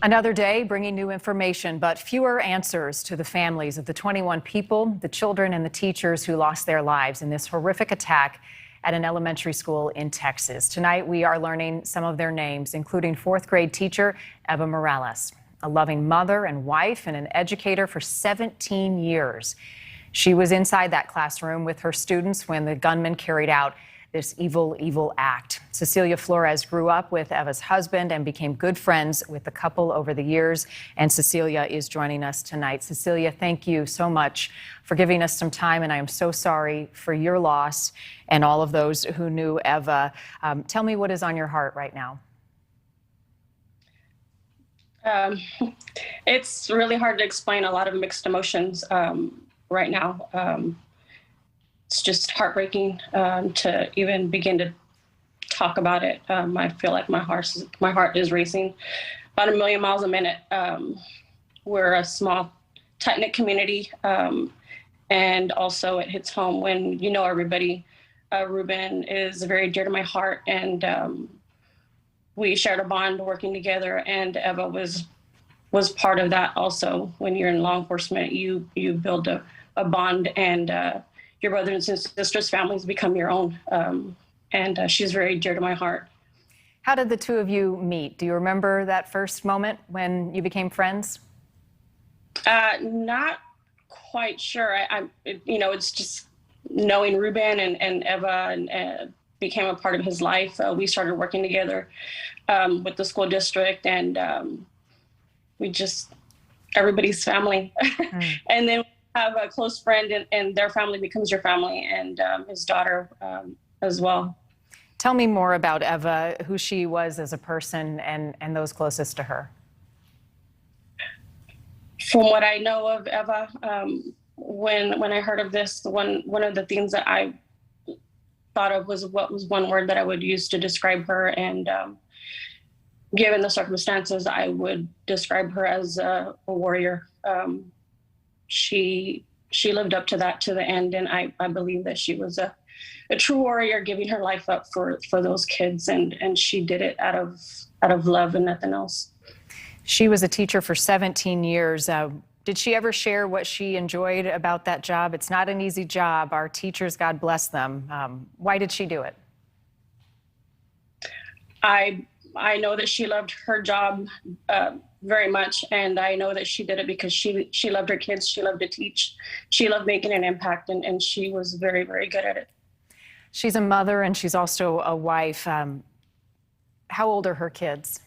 Another day bringing new information, but fewer answers to the families of the 21 people, the children and the teachers who lost their lives in this horrific attack at an elementary school in Texas. Tonight, we are learning some of their names, including fourth grade teacher Eva Mireles, a loving mother and wife and an educator for 17 years. She was inside that classroom with her students when the gunman carried out this evil act. Cecelia Flores grew up with Eva's husband and became good friends with the couple over the years. And Cecelia is joining us tonight. Cecelia, thank you so much for giving us some time. And I am so sorry for your loss and all of those who knew Eva. Tell me what is on your heart right now. It's really hard to explain. A lot of mixed emotions right now. It's just heartbreaking to even begin to talk about it. I feel like my heart is racing about 1 million miles a minute. We're a small, tight-knit community, and also it hits home when you know everybody. Ruben is very dear to my heart, and we shared a bond working together, and Eva was part of that also. When you're in law enforcement, you build a bond, and your brothers and sisters' families become your own. And she's very dear to my heart. How did the two of you meet? Do you remember that first moment when you became friends? Not quite sure. It's just knowing Ruben and Eva and became a part of his life. We started working together with the school district, and everybody's family. And then have a close friend, and their family becomes your family, and his daughter as well. Tell me more about Eva, who she was as a person, and those closest to her. From what I know of Eva, when I heard of this, one of the things that I thought of was what was one word that I would use to describe her, and given the circumstances, I would describe her as a warrior. She lived up to that to the end, and I believe that she was a true warrior, giving her life up for those kids, and she did it out of love and nothing else. She was a teacher for 17 years. Did she ever share what she enjoyed about that job? It's not an easy job. Our teachers, God bless them. Why did she do it? I know that she loved her job very much, and I know that she did it because she loved her kids. She loved to teach. She loved making an impact, and she was very, very good at it. She's a mother, and she's also a wife. How old are her kids?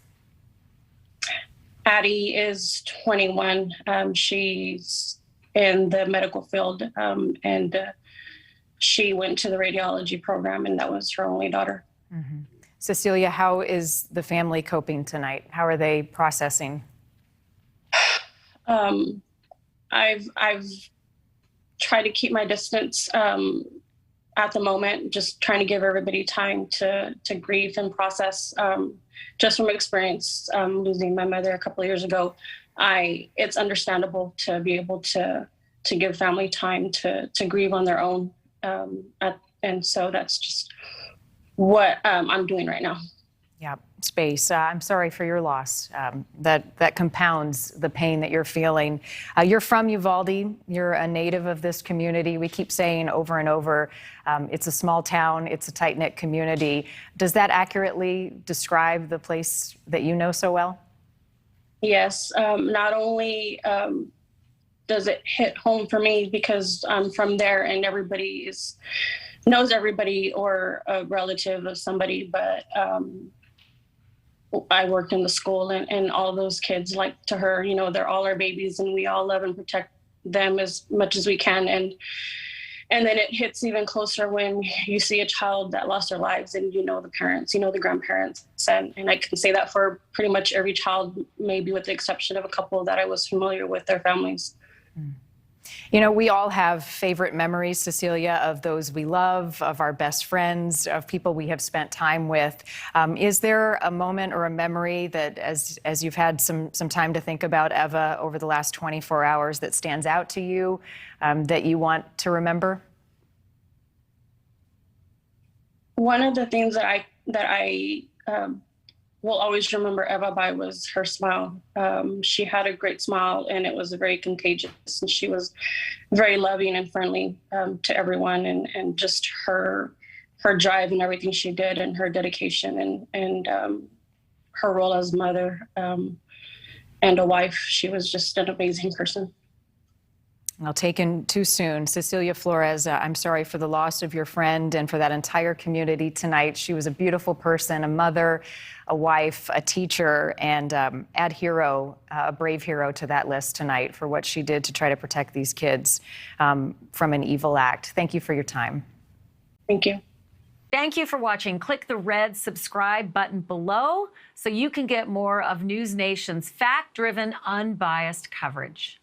Addie is 21. She's in the medical field, and she went to the radiology program, and that was her only daughter. Mm-hmm. Cecelia, how is the family coping tonight? How are they processing? I've tried to keep my distance at the moment, just trying to give everybody time to grieve and process. Just from experience, losing my mother a couple of years ago, it's understandable to be able to give family time to grieve on their own. And so that's just what I'm doing right now. Yeah, space. I'm sorry for your loss. That compounds the pain that you're feeling. You're from Uvalde. You're a native of this community. We keep saying over and over, it's a small town. It's a tight-knit community. Does that accurately describe the place that you know so well? Yes. Not only does it hit home for me because I'm from there and everybody knows everybody or a relative of somebody, but I worked in the school, and all those kids, like to her, they're all our babies, and we all love and protect them as much as we can. And then it hits even closer when you see a child that lost their lives, and the parents, the grandparents, and I can say that for pretty much every child, maybe with the exception of a couple that I was familiar with their families. Mm. We all have favorite memories, Cecelia, of those we love, of our best friends, of people we have spent time with. Is there a moment or a memory that, as you've had some time to think about Eva over the last 24 hours, that stands out to you, that you want to remember? One of the things that I will always remember Eva by was her smile. She had a great smile, and it was very contagious. And she was very loving and friendly to everyone, and just her drive and everything she did, and her dedication, and her role as mother and a wife. She was just an amazing person. Well, taken too soon. Cecelia Flores, I'm sorry for the loss of your friend and for that entire community tonight. She was a beautiful person, a mother, a wife, a teacher, and add hero, a brave hero to that list tonight for what she did to try to protect these kids from an evil act. Thank you for your time. Thank you. Thank you for watching. Click the red subscribe button below so you can get more of News Nation's fact-driven, unbiased coverage.